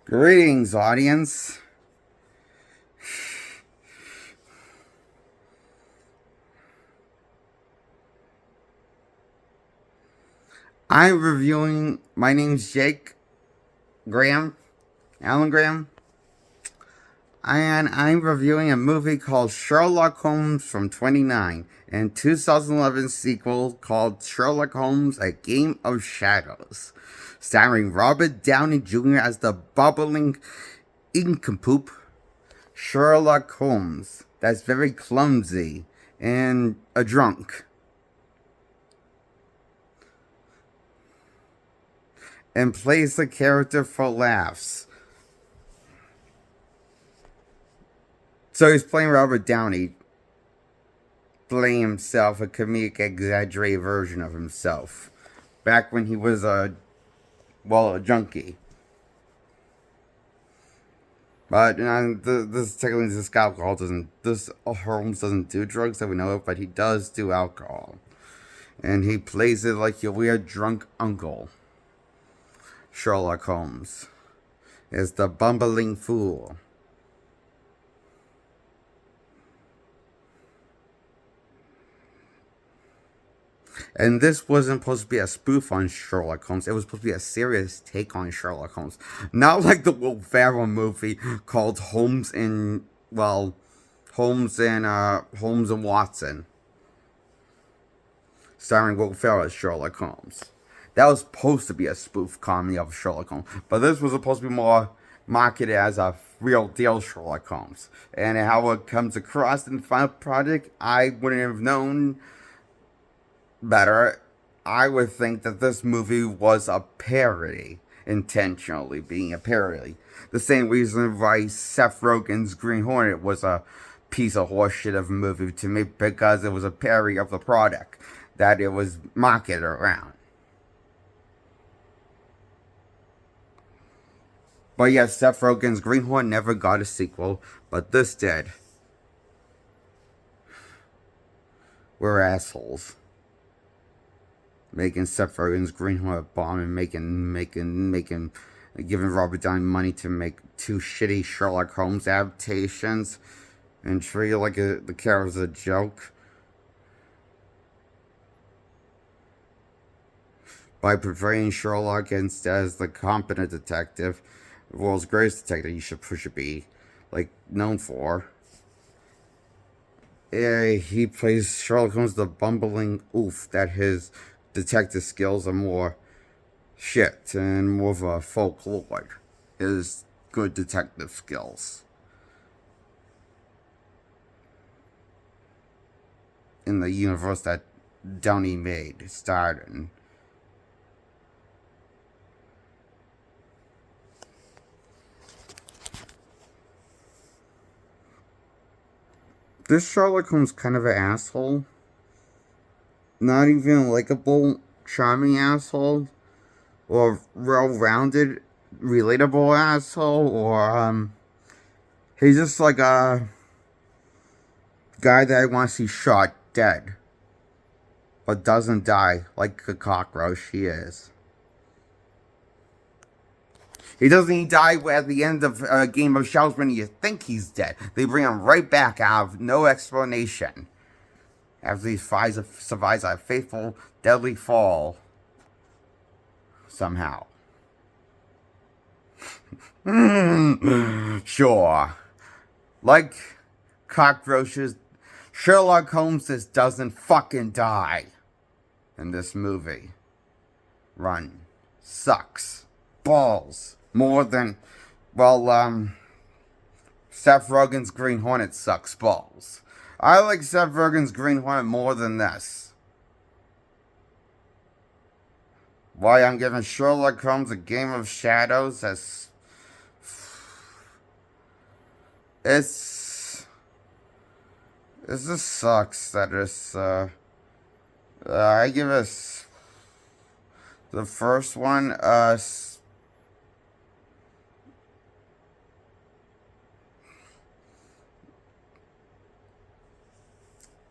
Greetings, audience. I'm reviewing. My name's Jake Graham, Alan Graham, and I'm reviewing a movie called Sherlock Holmes from 29 and 2011 sequel called Sherlock Holmes: A Game of Shadows, starring Robert Downey Jr. as the bubbling nincompoop Sherlock Holmes. That's very clumsy and a drunk. And plays the character for laughs. So he's playing Robert Downey, playing himself, a comedic, exaggerated version of himself, back when he was a junkie. But this alcohol doesn't. This Holmes doesn't do drugs that we know of, but he does do alcohol, and he plays it like your weird drunk uncle. Sherlock Holmes is the bumbling fool. And this wasn't supposed to be a spoof on Sherlock Holmes. It was supposed to be a serious take on Sherlock Holmes. Not like the Will Ferrell movie called Holmes and Watson, starring Will Ferrell as Sherlock Holmes. That was supposed to be a spoof comedy of Sherlock Holmes, but this was supposed to be more marketed as a real deal Sherlock Holmes. And how it comes across in the final project, I wouldn't have known better. I would think that this movie was a parody, intentionally being a parody. The same reason why Seth Rogen's Green Hornet was a piece of horseshit of a movie to me, because it was a parody of the product that it was marketed around. But yes, Seth Rogen's Green Hornet never got a sequel, but this did. We're assholes. Making Seth Rogen's Green Hornet bomb and giving Robert Downey money to make two shitty Sherlock Holmes adaptations and treat it like the character was a joke. By portraying Sherlock instead as the competent detective, the world's greatest detective you should be known for. He plays Sherlock Holmes the bumbling oof that his detective skills are more shit and more of a folklore. His good detective skills in the universe that Downey starred in. This Sherlock Holmes kind of an asshole. Not even a likable, charming asshole. Or well-rounded, relatable asshole. Or, he's just like a guy that I want to see shot dead. But doesn't die like a cockroach he is. He doesn't die at the end of a game of Shadows when you think he's dead. They bring him right back out of no explanation. After he survives a fateful, deadly fall. Somehow. Sure. Like cockroaches, Sherlock Holmes just doesn't fucking die in this movie. Run. Sucks. Balls. More than, Seth Rogen's Green Hornet sucks balls. I like Seth Rogen's Green Hornet more than this. Why I'm giving Sherlock Holmes: A Game of Shadows it just sucks that I give us the first one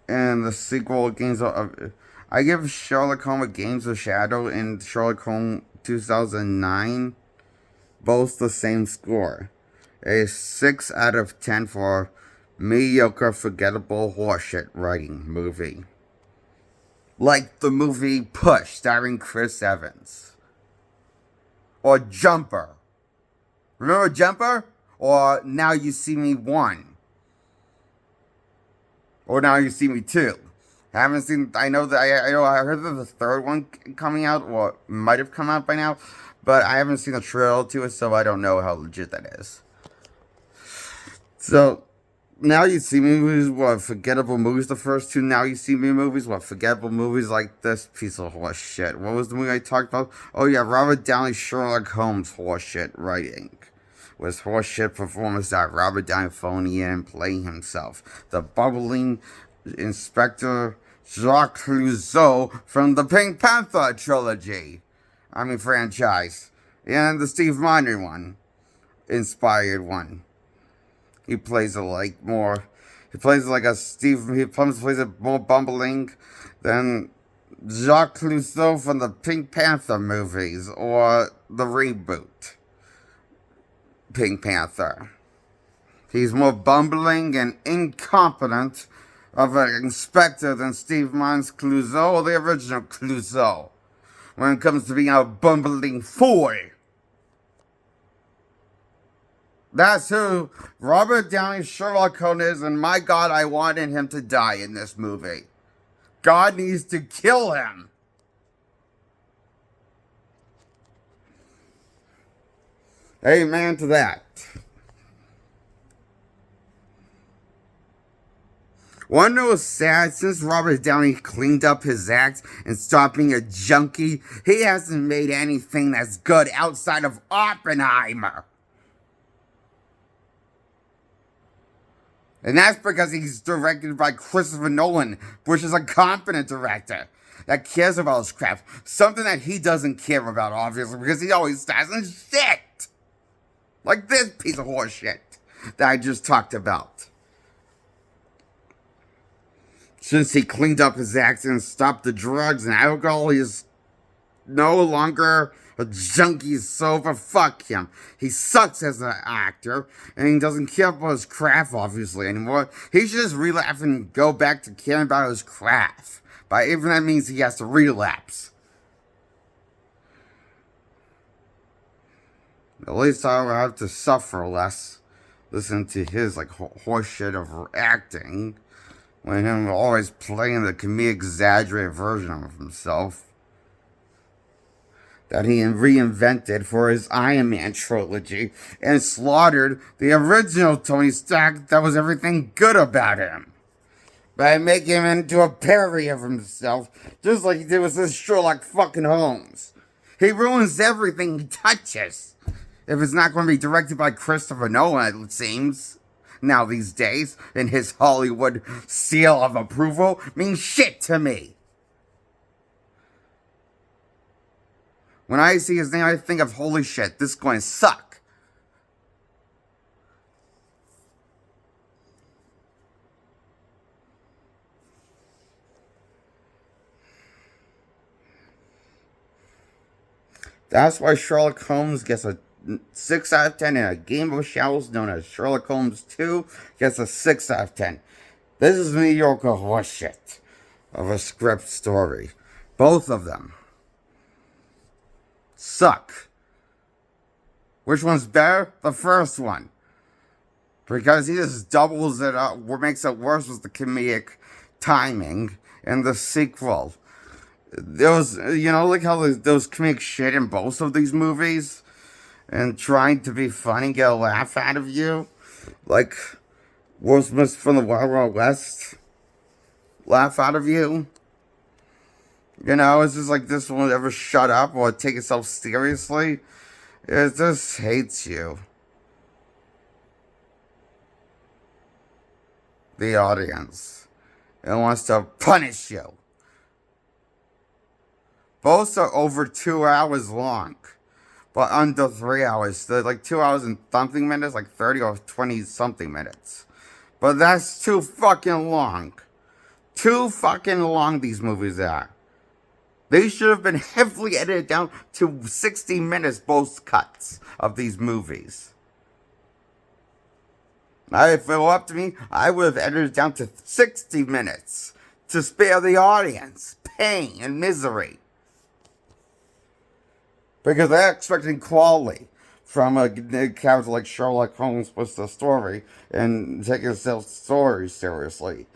and the sequel Games of I give Sherlock Holmes: Games of Shadow and Sherlock Holmes 2009 both the same score. A 6 out of 10 for mediocre, forgettable horseshit writing movie. Like the movie Push, starring Chris Evans. Or Jumper. Remember Jumper? Or Now You See Me 1. Or Now You See Me 2. Haven't seen. I know that I heard that the third one coming out, or might have come out by now, but I haven't seen the trailer to it, so I don't know how legit that is. So Now You See Me movies were forgettable movies. The first two Now You See Me movies were forgettable movies like this piece of horse shit. What was the movie I talked about? Oh yeah, Robert Downey Sherlock Holmes horse shit writing. Was horseshit performance that Robert Downey phoning in and playing himself. The bubbling Inspector Jacques Clouseau from the Pink Panther trilogy. Franchise. And the Steve Miner one. Inspired one. He plays it like more. He plays it like a Steve. He plays it more bumbling than Jacques Clouseau from the Pink Panther movies or the reboot Pink Panther. He's more bumbling and incompetent of an inspector than Steve Miner's Clouseau or the original Clouseau when it comes to being a bumbling fool. That's who Robert Downey Sherlock Holmes is, and my God, I wanted him to die in this movie. God needs to kill him. Amen to that. Wanna know what's sad? Since Robert Downey cleaned up his act and stopped being a junkie, he hasn't made anything that's good outside of Oppenheimer. And that's because he's directed by Christopher Nolan, which is a competent director that cares about his craft. Something that he doesn't care about, obviously, because he always stars in shit. Like this piece of horse shit that I just talked about. Since he cleaned up his act and stopped the drugs and alcohol, he is no longer a junkie sober. Fuck him. He sucks as an actor, and he doesn't care about his craft, obviously, anymore. He should just relapse and go back to caring about his craft. But even that means he has to relapse. At least I'll have to suffer less listening to his, horseshit of acting. When him always playing the comedic exaggerated version of himself that he reinvented for his Iron Man trilogy and slaughtered the original Tony Stark that was everything good about him by making him into a parody of himself, just like he did with this Sherlock fucking Holmes. He ruins everything he touches. If it's not going to be directed by Christopher Nolan, it seems. Now these days, and his Hollywood seal of approval means shit to me. When I see his name, I think of, holy shit, this is going to suck. That's why Sherlock Holmes gets a 6 out of 10, and a game of shells known as Sherlock Holmes 2 gets a 6 out of 10. This is mediocre horseshit of a script story. Both of them suck. Which one's better? The first one. Because he just doubles it up. What makes it worse was the comedic timing in the sequel. There was, like how those comedic shit in both of these movies and trying to be funny, get a laugh out of you. Like Will Smith from the Wild Wild West. Laugh out of you. It's just like this won't ever shut up or take itself seriously. It just hates you. The audience. It wants to punish you. Both are over 2 hours long. But under 3 hours. They're like 2 hours and something minutes, like 30 or 20 something minutes. But that's too fucking long. Too fucking long these movies are. They should have been heavily edited down to 60 minutes, both cuts of these movies. If it were up to me, I would have edited it down to 60 minutes to spare the audience pain and misery. Because they're expecting quality from a character like Sherlock Holmes with the story and taking the story seriously.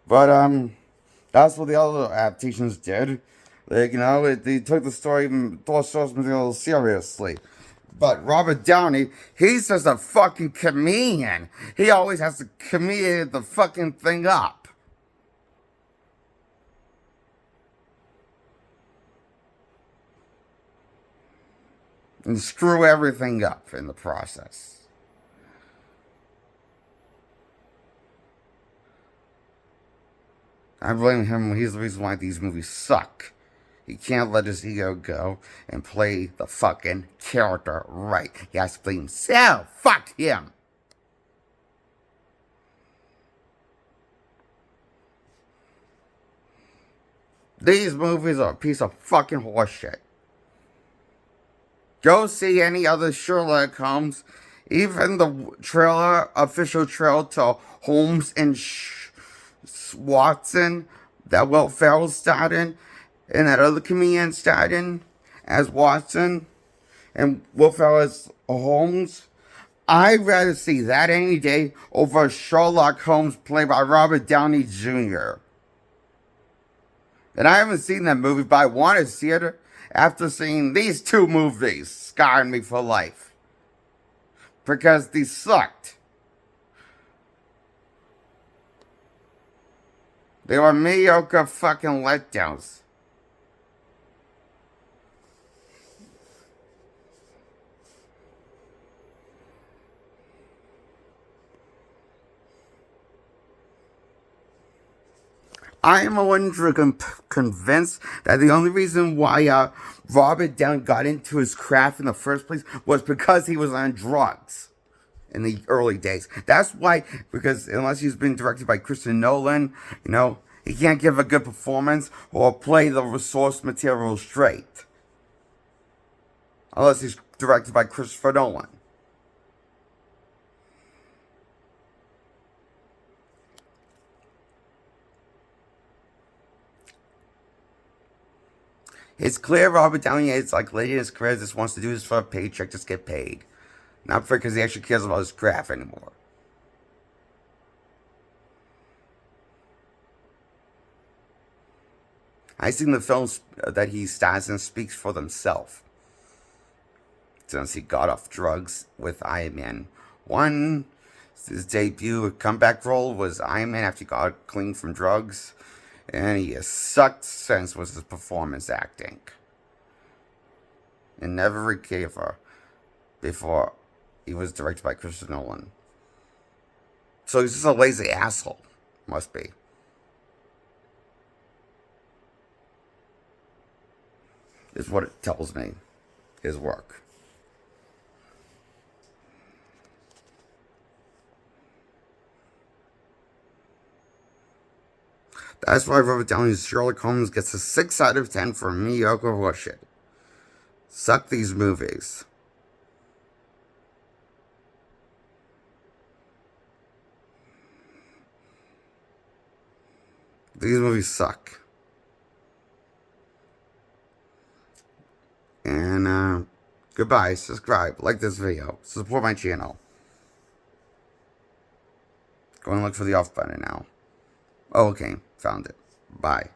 But that's what the other adaptations did. Like, they took the source material seriously. But Robert Downey, he's just a fucking comedian. He always has to comedian the fucking thing up. And screw everything up in the process. I blame him. He's the reason why these movies suck. He can't let his ego go and play the fucking character right. He has to play himself. Fuck him. These movies are a piece of fucking horseshit. Go see any other Sherlock Holmes. Even the official trailer to Holmes and Watson that Will Ferrell starred in, and that other comedian starred in as Watson, and Will Ferrell as Holmes. I'd rather see that any day over Sherlock Holmes played by Robert Downey Jr. And I haven't seen that movie, but I want to see it after seeing these two movies scarring me for life. Because these sucked. They were mediocre fucking letdowns. I am 100% convinced that the only reason why Robert Downey got into his craft in the first place was because he was on drugs in the early days. That's why, because unless he's been directed by Christopher Nolan, he can't give a good performance or play the source material straight. Unless he's directed by Christopher Nolan. It's clear Robert Downey is like late in his career, just wants to do this for a paycheck, just get paid. Not because he actually cares about his craft anymore. I think the films that he stars in speaks for themselves. Since he got off drugs with Iron Man 1, his debut comeback role was Iron Man after he got clean from drugs. And he has sucked since with his performance acting. And never recovered before he was directed by Christopher Nolan. So he's just a lazy asshole. Must be. Is what it tells me. His work. That's why Robert Downey's Sherlock Holmes gets a 6 out of 10 for mediocre horseshit. Suck these movies. These movies suck. And, goodbye. Subscribe. Like this video. Support my channel. Go and look for the off button now. Oh, okay. Found it. Bye.